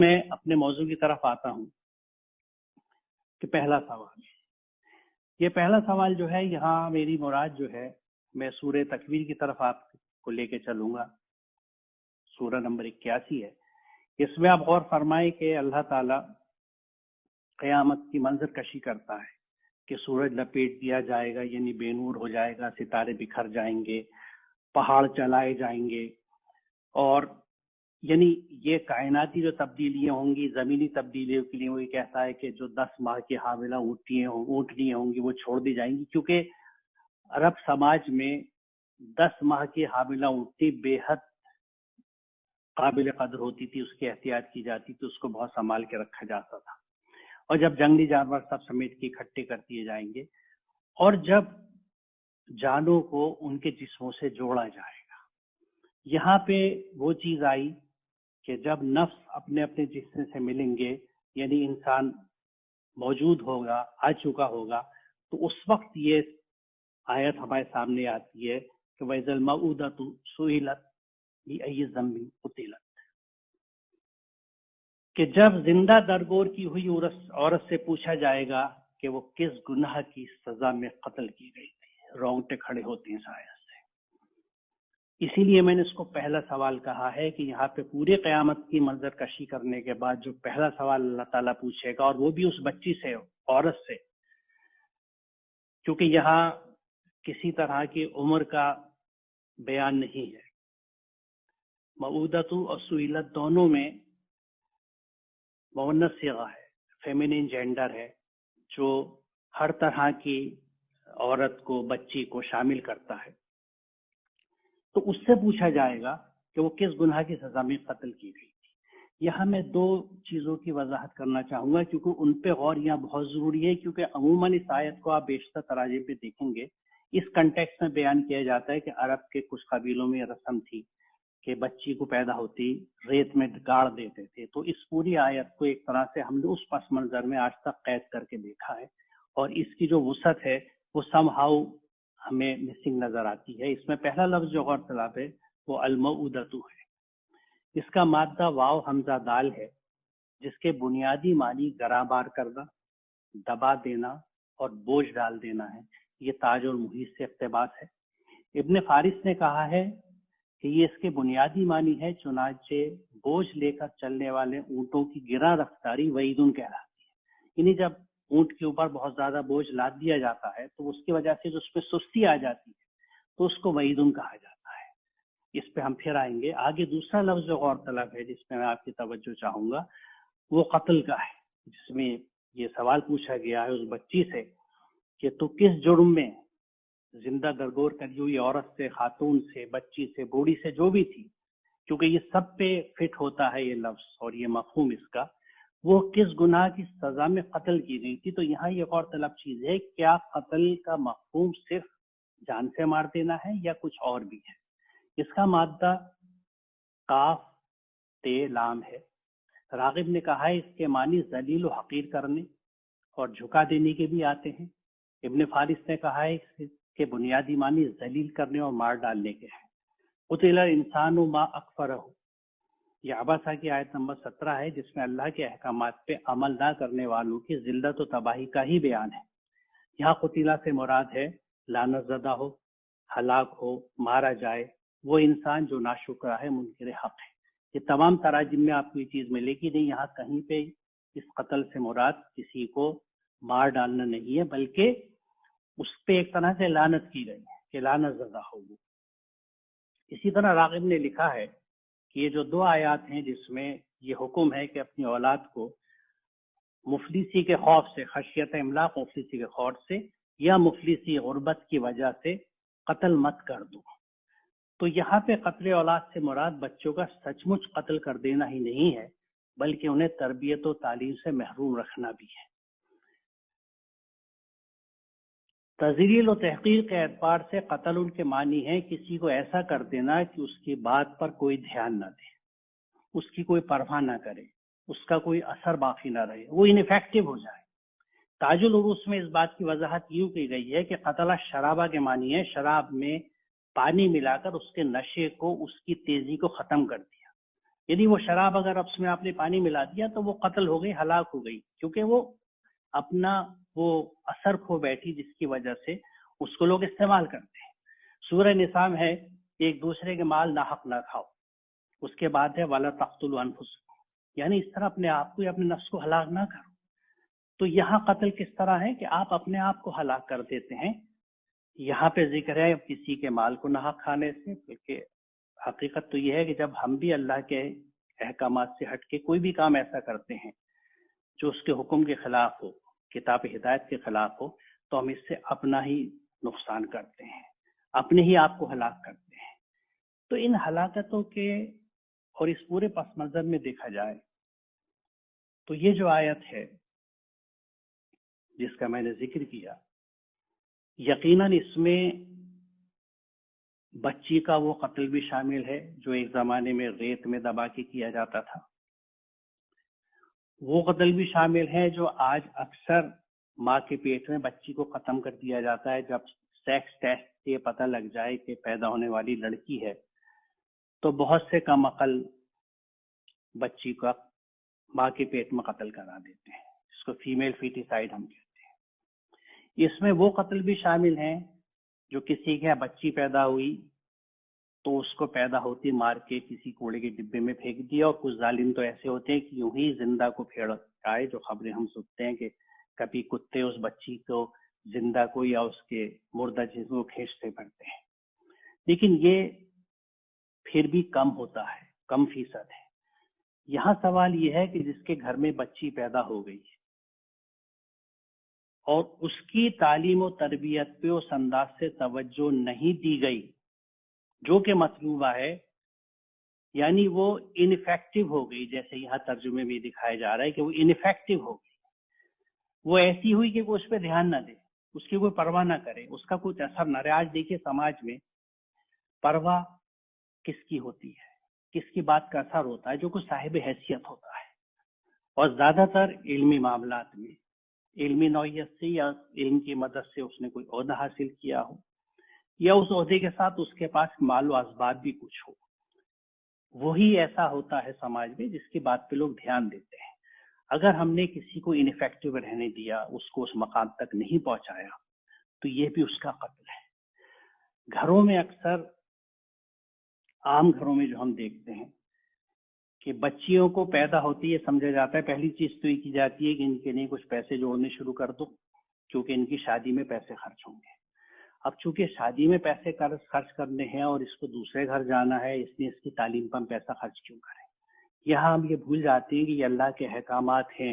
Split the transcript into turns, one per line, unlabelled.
میں اپنے موضوع کی طرف آتا ہوں کہ پہلا سوال، یہ پہلا سوال جو ہے یہاں میری مراد جو ہے، میں سورہ تکویر کی طرف آپ کو لے کے چلوں گا۔ سورہ نمبر 81 ہے۔ اس میں آپ غور فرمائیں کہ اللہ تعالی قیامت کی منظر کشی کرتا ہے کہ سورج لپیٹ دیا جائے گا، یعنی بے نور ہو جائے گا، ستارے بکھر جائیں گے، پہاڑ چلائے جائیں گے، اور یعنی یہ کائناتی جو تبدیلیاں ہوں گی، زمینی تبدیلیوں کے لیے وہ یہ کہتا ہے کہ جو 10 ماہ کی حاملہ اونٹنیاں ہوں گی وہ چھوڑ دی جائیں گی، کیونکہ عرب سماج میں 10 ماہ کی حاملہ اونٹنی بے حد قابل قدر ہوتی تھی، اس کی احتیاط کی جاتی تھی، اس کو بہت سنبھال کے رکھا جاتا تھا۔ اور جب جنگلی جانور سب سمیٹ کے اکٹھے کر دیے جائیں گے اور جب جانوں کو ان کے جسموں سے جوڑا جائے گا، یہاں پہ وہ چیز آئی کہ جب نفس اپنے اپنے جسم سے ملیں گے، یعنی انسان موجود ہوگا، آ چکا ہوگا، تو اس وقت یہ آیت ہمارے سامنے آتی ہے کہ وَإِذَا الْمَوْءُودَةُ سُئِلَتْ بِأَيِّ ذَنبٍ قُتِلَتْ، کہ جب زندہ درگور کی ہوئی عورت سے پوچھا جائے گا کہ وہ کس گناہ کی سزا میں قتل کی گئی تھی، رونگٹے کھڑے ہوتے ہیں شاید سے۔ اسی لیے میں نے اس کو پہلا سوال کہا ہے کہ یہاں پہ پوری قیامت کی منظر کشی کرنے کے بعد جو پہلا سوال اللہ تعالیٰ پوچھے گا، اور وہ بھی اس بچی سے، عورت سے، کیونکہ یہاں کسی طرح کی عمر کا بیان نہیں ہے۔ موعودۃ اور سئلت دونوں میں مؤنث صیغہ ہے، فیمینین جینڈر ہے، جو ہر طرح کی عورت کو، بچی کو شامل کرتا ہے۔ تو اس سے پوچھا جائے گا کہ وہ کس گناہ کی سزا میں قتل کی گئی تھی۔ یہاں میں دو چیزوں کی وضاحت کرنا چاہوں گا کیونکہ ان پہ غور یہاں بہت ضروری ہے، کیونکہ عموماً اس آیت کو آپ بیشتر تراجم پہ دیکھیں گے، اس کنٹیکس میں بیان کیا جاتا ہے کہ عرب کے کچھ قبیلوں میں رسم تھی کہ بچی کو پیدا ہوتی ریت میں گاڑ دیتے تھے۔ تو اس پوری آیت کو ایک طرح سے ہم نے اس پس منظر میں آج تک قید کر کے دیکھا ہے، اور اس کی جو وسعت ہے وہ سم ہاؤ ہمیں مسنگ نظر آتی ہے۔ اس میں پہلا لفظ جو غور طلب ہے وہ الموعودۃ ہے۔ اس کا مادہ واو حمزہ دال ہے، جس کے بنیادی معنی گراں بار کرنا، دبا دینا اور بوجھ ڈال دینا ہے۔ یہ تاج اور محیط سے اقتباس ہے۔ ابن فارس نے کہا ہے کہ یہ اس کے بنیادی معنی ہے، چنانچہ بوجھ لے کر چلنے والے اونٹوں کی گراں رفتاری وعیدن کہلاتی ہے، یعنی جب اونٹ کے اوپر بہت زیادہ بوجھ لاد دیا جاتا ہے تو اس کی وجہ سے جو اس پہ سستی آ جاتی ہے تو اس کو وعیدن کہا جاتا ہے۔ اس پہ ہم پھر آئیں گے۔ آگے دوسرا لفظ جو غور طلب ہے، جس پہ میں آپ کی توجہ چاہوں گا، وہ قتل کا ہے، جس میں یہ سوال پوچھا گیا ہے اس بچی سے کہ تو کس جرم میں زندہ درگور کری ہوئی عورت سے، خاتون سے، بچی سے، بوڑھی سے، جو بھی تھی، کیونکہ یہ سب پہ فٹ ہوتا ہے یہ لفظ اور یہ مفہوم اس کا، وہ کس گناہ کی سزا میں قتل کی گئی تھی۔ تو یہاں یہ غور طلب چیز ہے، کیا قتل کا مفہوم صرف جان سے مار دینا ہے یا کچھ اور بھی ہے؟ اس کا مادہ قاف تے لام ہے۔ راغب نے کہا ہے اس کے معنی ذلیل و حقیر کرنے اور جھکا دینے کے بھی آتے ہیں۔ ابن فارس نے کہا ہے اس کے بنیادی معنی ذلیل کرنے اور مار ڈالنے کے ہیں۔ قتل الانسان ما اکفرہ، یہ عباسہ کی آیت نمبر 17 ہے، جس میں اللہ کے احکامات پہ عمل نہ کرنے والوں کی ذلت و تباہی کا ہی بیان ہے۔ یہاں قتیلہ سے مراد ہے لعنت زدہ ہو، ہلاک ہو، مارا جائے وہ انسان جو ناشکرا ہے، منکر حق ہے۔ یہ تمام تراجم میں آپ کو یہ چیز ملے گی نہیں، یہاں کہیں پہ اس قتل سے مراد کسی کو مار ڈالنا نہیں ہے، بلکہ اس پہ ایک طرح سے لعنت کی گئی ہے کہ لعنت زدہ ہو وہ۔ اسی طرح راغب نے لکھا ہے کہ یہ جو دو آیات ہیں جس میں یہ حکم ہے کہ اپنی اولاد کو مفلسی کے خوف سے، خشیت املاق مفلسی کے خوف سے یا مفلسی غربت کی وجہ سے قتل مت کر دو، تو یہاں پہ قتل اولاد سے مراد بچوں کا سچ مچ قتل کر دینا ہی نہیں ہے، بلکہ انہیں تربیت و تعلیم سے محروم رکھنا بھی ہے۔ تذلیل و تحقیر کے اعتبار سے قتل ان کے معنی ہے کسی کو ایسا کر دینا کہ اس کی بات پر کوئی دھیان نہ دے، اس کی کوئی پرواہ نہ کرے، اس کا کوئی اثر باقی نہ رہے، وہ انفیکٹو ہو جائے۔ تاج العروس میں اس بات کی وضاحت یوں کی گئی ہے کہ قتل شرابہ کے معنی ہے شراب میں پانی ملا کر اس کے نشے کو، اس کی تیزی کو ختم کر دیا۔ یعنی وہ شراب اگر اس میں آپ نے پانی ملا دیا تو وہ قتل ہو گئی، ہلاک ہو گئی، کیونکہ وہ اپنا وہ اثر کھو بیٹھی جس کی وجہ سے اس کو لوگ استعمال کرتے ہیں۔ سورہ نساء ہے ایک دوسرے کے مال ناحق نہ کھاؤ، اس کے بعد ہے وَلَا تَقْتُلُوا أَنفُسَكُمْ، یعنی اس طرح اپنے آپ کو یا اپنے نفس کو ہلاک نہ کرو۔ تو یہاں قتل کس طرح ہے کہ آپ اپنے آپ کو ہلاک کر دیتے ہیں۔ یہاں پہ ذکر ہے کسی کے مال کو ناحق کھانے سے، بلکہ حقیقت تو یہ ہے کہ جب ہم بھی اللہ کے احکامات سے ہٹ کے کوئی بھی کام ایسا کرتے ہیں جو اس کے حکم کے خلاف ہو، کتاب ہدایت کے خلاف ہو، تو ہم اس سے اپنا ہی نقصان کرتے ہیں، اپنے ہی آپ کو ہلاک کرتے ہیں۔ تو ان ہلاکتوں کے اور اس پورے پس منظر میں دیکھا جائے تو یہ جو آیت ہے جس کا میں نے ذکر کیا، یقیناً اس میں بچی کا وہ قتل بھی شامل ہے جو ایک زمانے میں ریت میں دبا کے کیا جاتا تھا، وہ قتل بھی شامل ہے جو آج اکثر ماں کے پیٹ میں بچی کو ختم کر دیا جاتا ہے۔ جب سیکس ٹیسٹ سے یہ پتہ لگ جائے کہ پیدا ہونے والی لڑکی ہے تو بہت سے کم عقل بچی کا ماں کے پیٹ میں قتل کرا دیتے ہیں، اس کو فیمیل فیٹیسائڈ ہم کہتے ہیں۔ اس میں وہ قتل بھی شامل ہیں جو کسی کے بچی پیدا ہوئی تو اس کو پیدا ہوتی مار کے کسی کوڑے کے ڈبے میں پھینک دیا، اور کچھ ظالم تو ایسے ہوتے ہیں کہ یوں ہی زندہ کو پھیڑ آئے، جو خبریں ہم سنتے ہیں کہ کبھی کتے اس بچی کو زندہ کو یا اس کے مردہ چیزوں کو کھینچتے پھرتے ہیں، لیکن یہ پھر بھی کم ہوتا ہے، کم فیصد ہے۔ یہاں سوال یہ ہے کہ جس کے گھر میں بچی پیدا ہو گئی اور اس کی تعلیم و تربیت پہ اس انداز سے توجہ نہیں دی گئی جو کہ مطلوبہ ہے، یعنی وہ انفیکٹو ہو گئی، جیسے یہاں ترجمے میں دکھایا جا رہا ہے کہ وہ انفیکٹو ہو گئی، وہ ایسی ہوئی کہ وہ اس پہ دھیان نہ دے، اس کی کوئی پرواہ نہ کرے، اس کا کچھ اثر نہ رہے۔ آج دیکھیے سماج میں پرواہ کس کی ہوتی ہے، کس کی بات کا اثر ہوتا ہے؟ جو کوئی صاحب حیثیت ہوتا ہے، اور زیادہ تر علمی معاملات میں علمی نوعیت سے یا علم کی مدد سے اس نے کوئی عہدہ حاصل کیا ہو، یا اس عہدے کے ساتھ اس کے پاس مال و اسباب بھی کچھ ہو، وہی ایسا ہوتا ہے سماج میں جس کی بات پہ لوگ دھیان دیتے ہیں۔ اگر ہم نے کسی کو انفیکٹو رہنے دیا، اس کو اس مقام تک نہیں پہنچایا، تو یہ بھی اس کا قتل ہے۔ گھروں میں اکثر عام گھروں میں جو ہم دیکھتے ہیں کہ بچیوں کو پیدا ہوتی ہے سمجھا جاتا ہے، پہلی چیز تو یہ کی جاتی ہے کہ ان کے لیے کچھ پیسے جوڑنے شروع کر دو کیونکہ ان کی شادی میں پیسے خرچ ہوں گے۔ اب چونکہ شادی میں پیسے خرچ کرنے ہیں اور اس کو دوسرے گھر جانا ہے، اس لیے اس کی تعلیم پر ہم پیسہ خرچ کیوں کریں؟ یہاں ہم یہ بھول جاتے ہیں کہ یہ اللہ کے احکامات ہیں